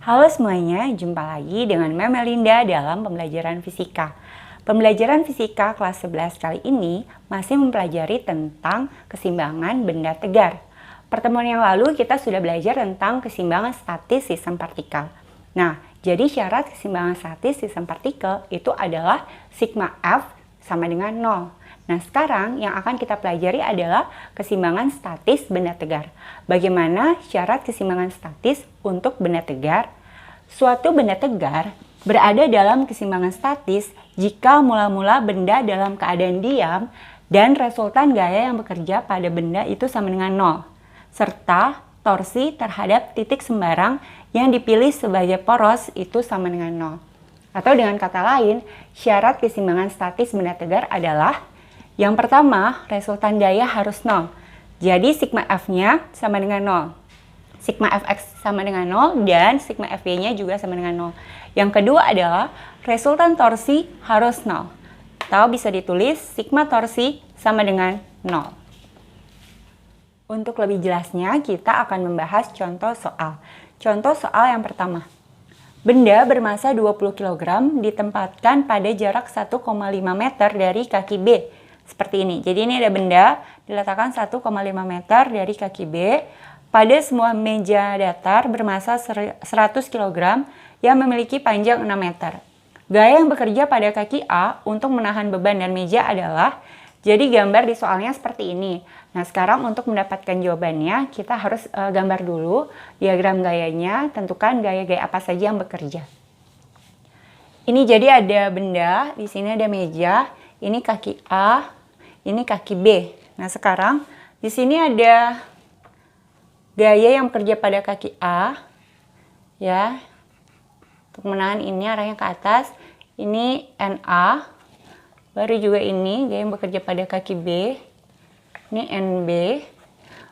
Halo semuanya, jumpa lagi dengan Mem Melinda dalam pembelajaran fisika. Pembelajaran fisika kelas 11 kali ini masih mempelajari tentang keseimbangan benda tegar. Pertemuan yang lalu kita sudah belajar tentang keseimbangan statis sistem partikel. Nah, jadi syarat keseimbangan statis sistem partikel itu adalah sigma F sama dengan 0. Nah, sekarang yang akan kita pelajari adalah keseimbangan statis benda tegar. Bagaimana syarat keseimbangan statis untuk benda tegar? Suatu benda tegar berada dalam keseimbangan statis jika mula-mula benda dalam keadaan diam dan resultan gaya yang bekerja pada benda itu sama dengan 0, serta torsi terhadap titik sembarang yang dipilih sebagai poros itu sama dengan 0. Atau dengan kata lain, syarat keseimbangan statis benda tegar adalah yang pertama, resultan gaya harus 0. Jadi sigma F-nya sama dengan 0. Sigma Fx sama dengan 0 dan sigma Fy-nya juga sama dengan 0. Yang kedua adalah resultan torsi harus 0. Atau bisa ditulis sigma torsi sama dengan 0. Untuk lebih jelasnya, kita akan membahas contoh soal. Contoh soal yang pertama. Benda bermasa 20 kg ditempatkan pada jarak 1,5 meter dari kaki B. Seperti ini. Jadi ini ada benda diletakkan 1,5 meter dari kaki B pada semua meja datar bermasa 100 kg yang memiliki panjang 6 meter. Gaya yang bekerja pada kaki A untuk menahan beban dan meja adalah, jadi gambar di soalnya seperti ini. Nah, sekarang untuk mendapatkan jawabannya, kita harus gambar dulu diagram gayanya, tentukan gaya-gaya apa saja yang bekerja. Ini jadi ada benda, di sini ada meja, ini kaki A, ini kaki B. Nah, sekarang di sini ada gaya yang bekerja pada kaki A, ya, untuk menahan ini arahnya ke atas. Ini NA, baru juga ini gaya yang bekerja pada kaki B, ini NB.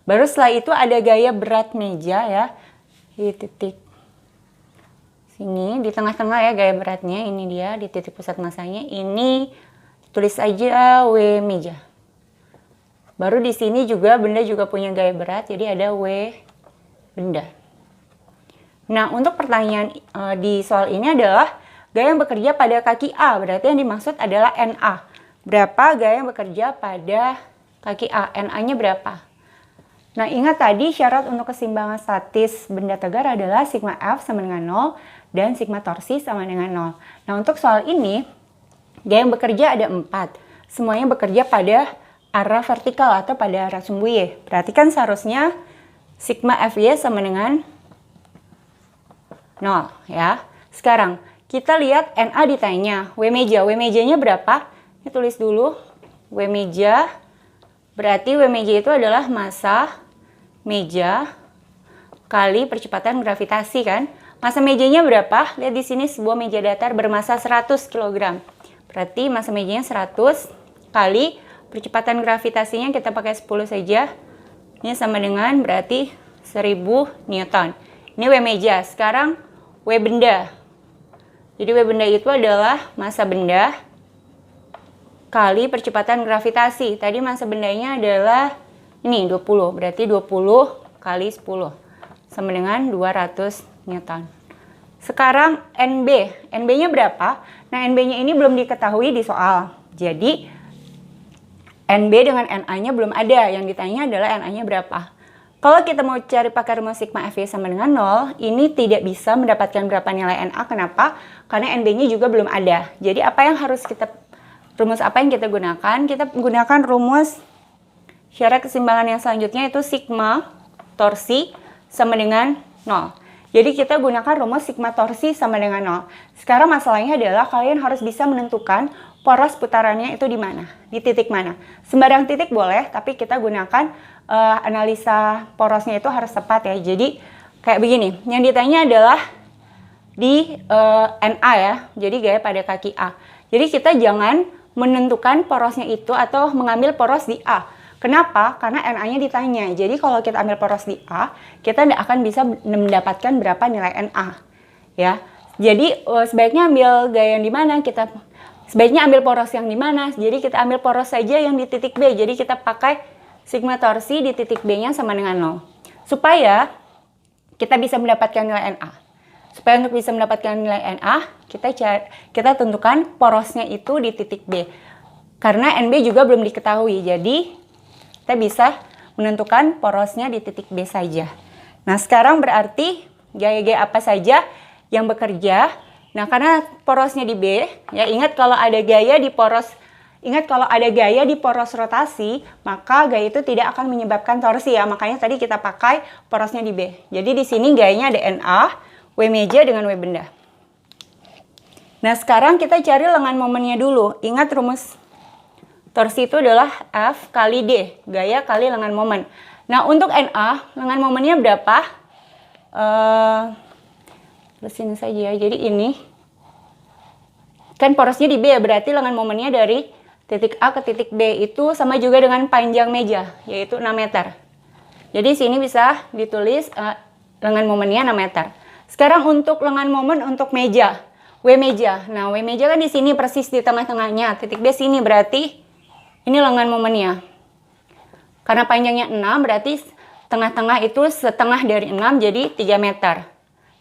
Baru setelah itu ada gaya berat meja ya, di titik sini, di tengah-tengah ya gaya beratnya, ini dia di titik pusat masanya. Ini tulis aja W meja. Baru di sini juga benda juga punya gaya berat, jadi ada W benda. Nah, untuk pertanyaan di soal ini adalah gaya yang bekerja pada kaki A, berarti yang dimaksud adalah NA. Berapa gaya yang bekerja pada kaki A? NA-nya berapa? Nah, ingat tadi syarat untuk keseimbangan statis benda tegar adalah sigma F sama dengan 0 dan sigma torsi sama dengan 0. Nah, untuk soal ini, gaya yang bekerja ada 4. Semuanya bekerja pada arah vertikal atau pada arah sumbu Y. Berarti kan seharusnya sigma Fy sama dengan 0 ya. Sekarang kita lihat NA ditanya W meja. W mejanya berapa? Ini tulis dulu. W meja berarti W meja itu adalah massa meja kali percepatan gravitasi kan. Massa mejanya berapa? Lihat di sini sebuah meja datar bermasa 100 kg. Berarti massa mejanya 100 kali percepatan gravitasinya kita pakai 10 saja. Ini sama dengan berarti 1000 Newton. Ini W meja. Sekarang W benda. Jadi W benda itu adalah massa benda kali percepatan gravitasi. Tadi massa bendanya adalah ini 20. Berarti 20 kali 10 sama dengan 200 Newton. Sekarang NB. NB-nya berapa? Nah, NB-nya ini belum diketahui di soal. Jadi NB dengan NA-nya belum ada, yang ditanya adalah NA-nya berapa. Kalau kita mau cari pakai rumus sigma Fy sama dengan 0, ini tidak bisa mendapatkan berapa nilai NA. Kenapa? Karena NB-nya juga belum ada. Jadi rumus apa yang kita gunakan? Kita gunakan rumus syarat keseimbangan yang selanjutnya itu sigma torsi sama dengan 0. Jadi kita gunakan rumus sigma torsi sama dengan 0. Sekarang masalahnya adalah kalian harus bisa menentukan poros putarannya itu di mana, di titik mana. Sembarang titik boleh, tapi kita gunakan analisa porosnya itu harus tepat ya. Jadi kayak begini, yang ditanya adalah di NA ya, jadi gaya pada kaki A. Jadi kita jangan menentukan porosnya itu atau mengambil poros di A. Kenapa? Karena NA-nya ditanya. Jadi kalau kita ambil poros di A, kita tidak akan bisa mendapatkan berapa nilai NA. Ya, jadi sebaiknya ambil gaya yang di mana? Sebaiknya ambil poros yang di mana? Jadi kita ambil poros saja yang di titik B. Jadi kita pakai sigma torsi di titik B-nya sama dengan 0. Supaya kita bisa mendapatkan nilai NA. Supaya untuk bisa mendapatkan nilai Na, kita tentukan porosnya itu di titik B. Karena NB juga belum diketahui, jadi kita bisa menentukan porosnya di titik B saja. Nah, sekarang berarti gaya-gaya apa saja yang bekerja. Nah, karena porosnya di B, ya ingat kalau ada gaya di poros rotasi, maka gaya itu tidak akan menyebabkan torsi ya. Makanya tadi kita pakai porosnya di B. Jadi di sini gayanya ada Na, W meja dengan W benda. Nah, sekarang kita cari lengan momennya dulu. Ingat rumus torsi itu adalah F kali D, gaya kali lengan momen. Nah, untuk Na, lengan momennya berapa? Terus ini saja ya. Jadi ini kan porosnya di B ya, berarti lengan momennya dari titik A ke titik B itu sama juga dengan panjang meja, yaitu 6 meter. Jadi sini bisa ditulis lengan momennya 6 meter. Sekarang untuk lengan momen untuk meja, W meja. Nah, W meja kan di sini persis di tengah-tengahnya. Titik B sini berarti ini lengan momennya. Karena panjangnya 6 berarti tengah-tengah itu setengah dari 6 jadi 3 meter.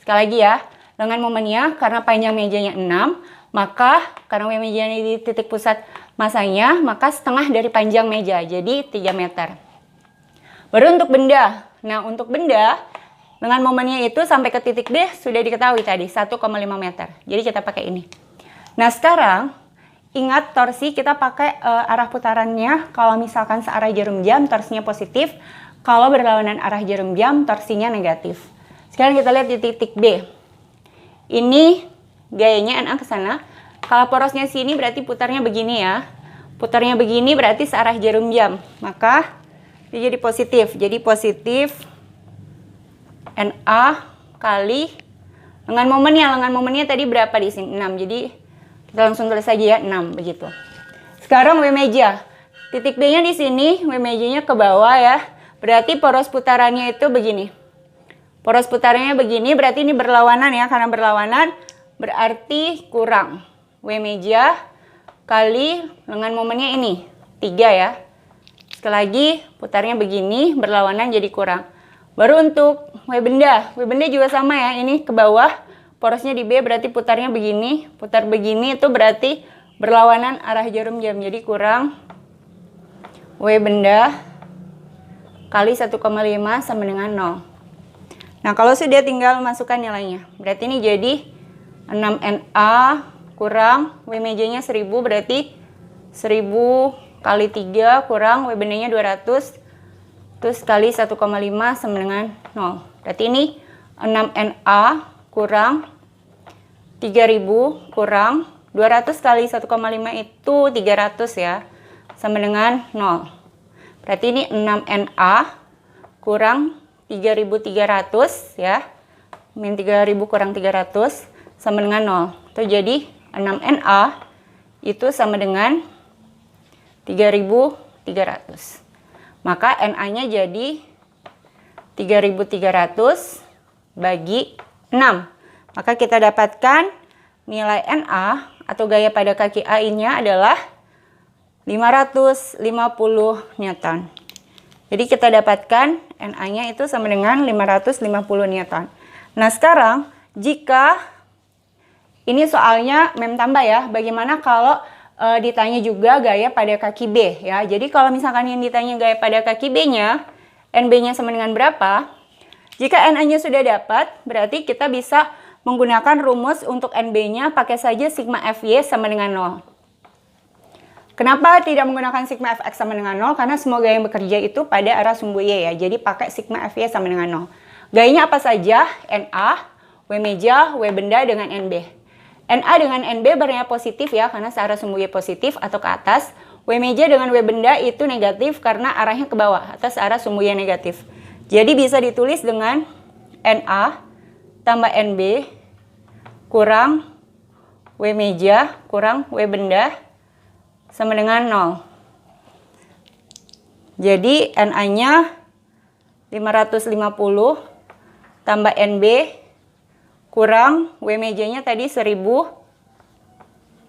Sekali lagi ya, lengan momennya karena panjang mejanya 6, maka karena W mejanya di titik pusat masanya, maka setengah dari panjang meja jadi 3 meter. Baru untuk benda. Nah, untuk benda lengan momennya itu sampai ke titik D sudah diketahui tadi 1,5 meter. Jadi kita pakai ini. Nah, sekarang ingat torsi kita pakai arah putarannya. Kalau misalkan searah jarum jam torsinya positif. Kalau berlawanan arah jarum jam torsinya negatif. Sekarang kita lihat di titik B. Ini gayanya Na ke sana. Kalau porosnya sini berarti putarnya begini ya. Putarnya begini berarti searah jarum jam. Maka dia jadi positif. Jadi positif Na kali lengan momennya tadi berapa di sini? 6. Jadi kita langsung tulis saja ya 6 begitu. Sekarang W meja. Titik B-nya di sini, W mejanya ke bawah ya. Berarti poros putarannya itu begini. Poros putarannya begini berarti ini berlawanan ya. Karena berlawanan berarti kurang. W meja kali lengan momennya ini 3 ya. Sekali lagi putarnya begini, berlawanan jadi kurang. Baru untuk W benda juga sama ya, ini ke bawah, porosnya di B berarti putarnya begini, putar begini itu berarti berlawanan arah jarum jam, jadi kurang W benda kali 1,5 sama dengan 0. Nah, kalau sudah tinggal masukkan nilainya, berarti ini jadi 6Na kurang W mejanya 1000 berarti 1000 kali 3 kurang W bendanya 200 terus kali 1,5 sama dengan 0. Berarti ini 6Na kurang 3000 kurang 200 kali 1,5 itu 300 ya. Sama dengan 0. Berarti ini 6Na kurang 3300 ya. Min 3000 kurang 300 sama dengan 0. Itu jadi 6Na itu sama dengan 3300. Maka Na-nya jadi 3300 bagi 6. Maka kita dapatkan nilai Na atau gaya pada kaki A-nya adalah 550 Newton. Jadi kita dapatkan Na-nya itu sama dengan 550 Newton. Nah, sekarang jika ini soalnya mem tambah ya, bagaimana kalau ditanya juga gaya pada kaki B ya. Jadi kalau misalkan yang ditanya gaya pada kaki B-nya, NB-nya sama dengan berapa? Jika Na-nya sudah dapat, berarti kita bisa menggunakan rumus untuk NB-nya pakai saja sigma Fy sama dengan 0. Kenapa tidak menggunakan sigma Fx sama dengan 0? Karena semua gaya yang bekerja itu pada arah sumbu Y ya. Jadi pakai sigma Fy sama dengan 0. Gayanya apa saja? Na, W meja, W benda dengan NB. Na dengan NB berarti positif ya, karena searah sumbu Y positif atau ke atas. W meja dengan W benda itu negatif karena arahnya ke bawah atau searah sumbu Y negatif. Jadi bisa ditulis dengan Na tambah NB kurang W meja kurang W benda sama dengan 0. Jadi Na-nya 550 tambah NB kurang W mejanya tadi 1000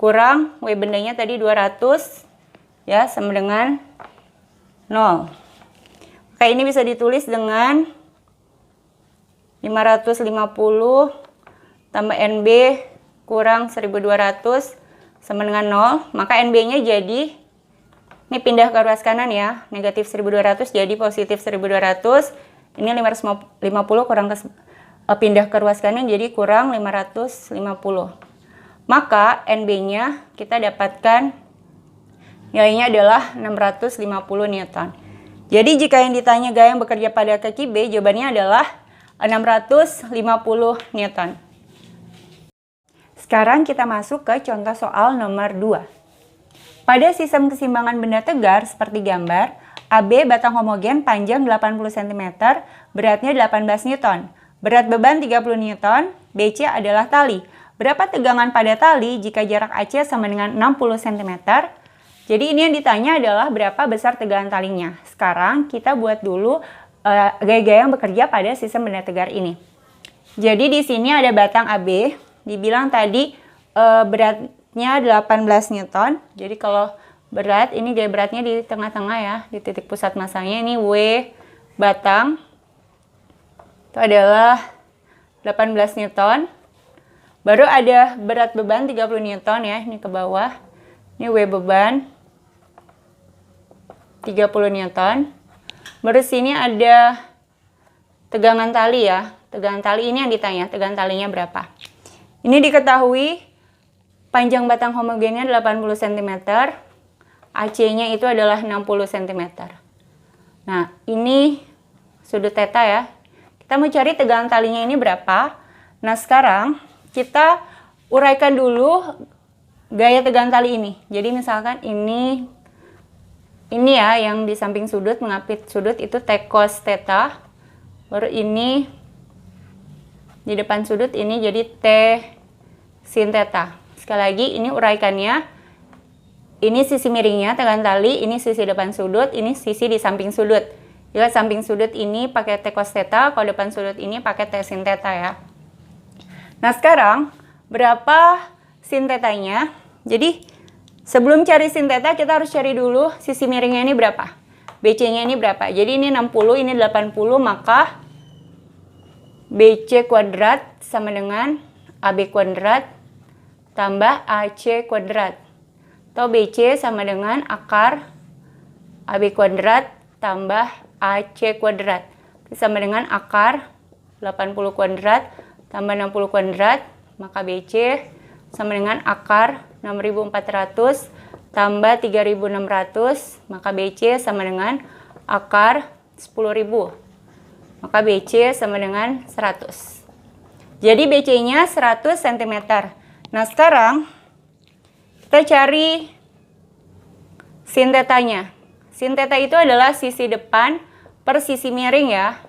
kurang W bendanya tadi 200 ya sama dengan 0. Maka ini bisa ditulis dengan 550 tambah NB kurang 1200 sama dengan 0. Maka NB-nya jadi, ini pindah ke ruas kanan ya, negatif 1200 jadi positif 1200. Ini 550 kurang pindah ke ruas kanan jadi kurang 550. Maka NB-nya kita dapatkan nilainya adalah 650 Newton. Jadi jika yang ditanya gaya yang bekerja pada kaki B, jawabannya adalah 650 Newton. Sekarang kita masuk ke contoh soal nomor 2. Pada sistem keseimbangan benda tegar seperti gambar, AB batang homogen panjang 80 cm, beratnya 18 Newton. Berat beban 30 Newton, BC adalah tali. Berapa tegangan pada tali jika jarak AC sama dengan 60 cm? Jadi ini yang ditanya adalah berapa besar tegangan talinya. Sekarang kita buat dulu gaya-gaya yang bekerja pada sistem benda tegar ini. Jadi di sini ada batang AB, dibilang tadi beratnya 18 Newton. Jadi kalau berat, ini gaya beratnya di tengah-tengah ya, di titik pusat masanya. Ini W batang, itu adalah 18 Newton. Baru ada berat beban 30 Newton ya, ini ke bawah. Ini W beban 30 Newton. Baru sini ada tegangan tali ya. Tegangan tali ini yang ditanya, tegangan talinya berapa. Ini diketahui panjang batang homogennya 80 cm. AC-nya itu adalah 60 cm. Nah, ini sudut theta ya. Kita mau cari tegangan talinya ini berapa. Nah, sekarang kita uraikan dulu gaya tegangan tali ini. Jadi misalkan ini ya yang di samping sudut, mengapit sudut itu T cos theta. Baru ini di depan sudut ini jadi T sin theta. Sekali lagi ini uraikannya. Ini sisi miringnya tegangan tali, ini sisi depan sudut, ini sisi di samping sudut. Jika samping sudut ini pakai T cos theta, kalau depan sudut ini pakai T sin theta ya. Nah sekarang berapa sin theta-nya? Jadi sebelum cari sin theta kita harus cari dulu sisi miringnya ini berapa. BC-nya ini berapa? Jadi ini 60, ini 80, maka BC kuadrat sama dengan AB kuadrat tambah AC kuadrat. Atau BC sama dengan akar AB kuadrat tambah AC kuadrat. Sama dengan akar 80 kuadrat tambah 60 kuadrat, maka BC sama dengan akar 6400 tambah 3600, maka BC sama dengan akar 10.000. Maka BC sama dengan 100. Jadi BC-nya 100 cm. Nah, sekarang kita cari sin theta-nya. Sin theta itu adalah sisi depan per sisi miring ya.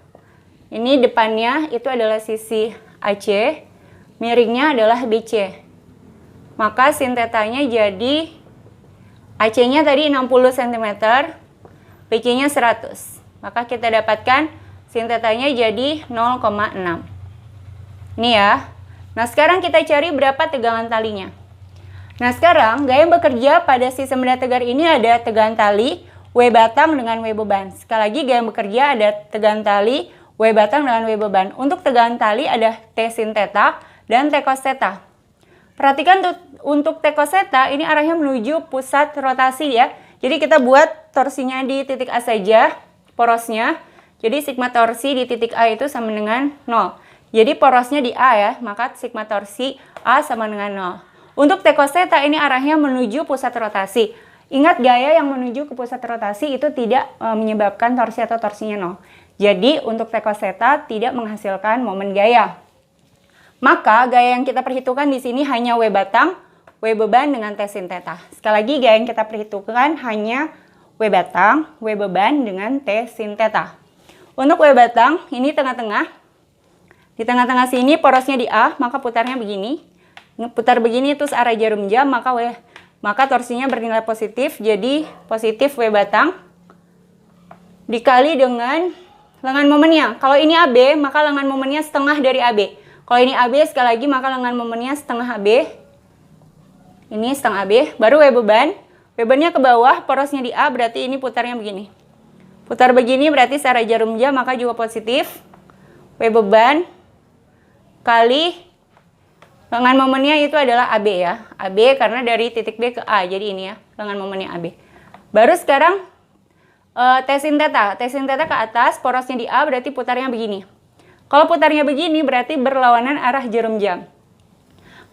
Ini depannya itu adalah sisi AC, miringnya adalah BC. Maka sin theta-nya jadi AC-nya tadi 60 cm, BC-nya 100. Maka kita dapatkan sin theta-nya jadi 0,6. Ini ya. Nah, sekarang kita cari berapa tegangan talinya. Nah, sekarang gaya yang bekerja pada sistem benda tegar ini ada tegangan tali W batang dengan W beban. Sekali lagi gaya yang bekerja ada tegangan tali W batang dengan W beban. Untuk tegangan tali ada T sin theta dan T cos theta. Perhatikan untuk T cos theta ini arahnya menuju pusat rotasi ya. Jadi kita buat torsinya di titik A saja, porosnya. Jadi sigma torsi di titik A itu sama dengan 0. Jadi porosnya di A ya, maka sigma torsi A sama dengan 0. Untuk T cos theta ini arahnya menuju pusat rotasi. Ingat gaya yang menuju ke pusat rotasi itu tidak menyebabkan torsi atau torsinya 0. Jadi untuk T cos theta tidak menghasilkan momen gaya. Maka gaya yang kita perhitungkan di sini hanya W batang, W beban dengan T sin theta. Sekali lagi gaya yang kita perhitungkan hanya W batang, W beban dengan T sin theta. Untuk W batang ini tengah-tengah. Di tengah-tengah sini porosnya di A, maka putarnya begini. Putar begini terus arah jarum jam, maka torsinya bernilai positif, jadi positif W batang dikali dengan lengan momennya. Kalau ini AB, maka lengan momennya setengah dari AB. Kalau ini AB, sekali lagi, maka lengan momennya setengah AB. Ini setengah AB, baru W beban. Bebannya ke bawah, porosnya di A, berarti ini putarnya begini. Putar begini berarti searah jarum jam, maka juga positif. W beban kali Lengan momennya itu adalah AB ya. AB karena dari titik B ke A. Jadi ini ya, lengan momennya AB. Baru sekarang T sin theta. T sin theta ke atas, porosnya di A berarti putarnya begini. Kalau putarnya begini berarti berlawanan arah jarum jam.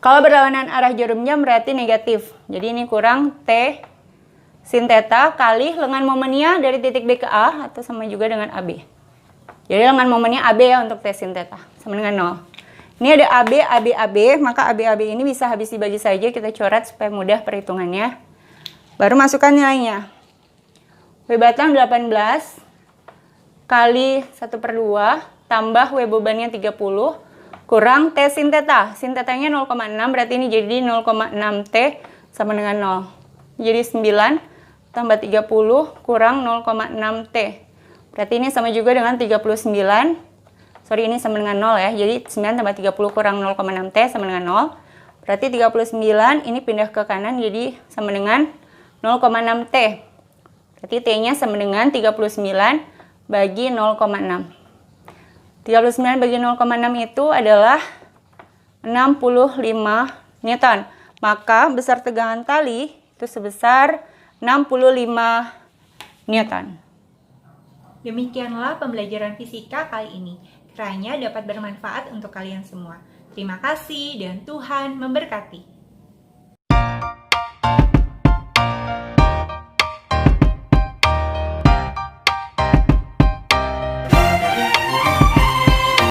Kalau berlawanan arah jarum jam berarti negatif. Jadi ini kurang T sin theta kali lengan momennya dari titik B ke A atau sama juga dengan AB. Jadi lengan momennya AB ya untuk T sin theta sama dengan 0. Ini ada AB, AB, AB, maka AB, AB ini bisa habis dibagi saja, kita coret supaya mudah perhitungannya. Baru masukkan nilainya. W batang 18 kali 1/2 tambah W bebannya 30 kurang T sin theta. Sin tetanya 0,6 berarti ini jadi 0,6 T sama dengan 0. Jadi 9 tambah 30 kurang 0,6 T. Berarti ini sama juga dengan 39. Sorry, ini sama dengan 0 ya. Jadi 9 tambah 30 kurang 0,6 T sama dengan 0. Berarti 39 ini pindah ke kanan jadi sama dengan 0,6 T. Berarti T-nya sama dengan 39 bagi 0,6. 39 bagi 0,6 itu adalah 65 Newton. Maka besar tegangan tali itu sebesar 65 Newton. Demikianlah pembelajaran fisika kali ini. Kiranya dapat bermanfaat untuk kalian semua. Terima kasih dan Tuhan memberkati.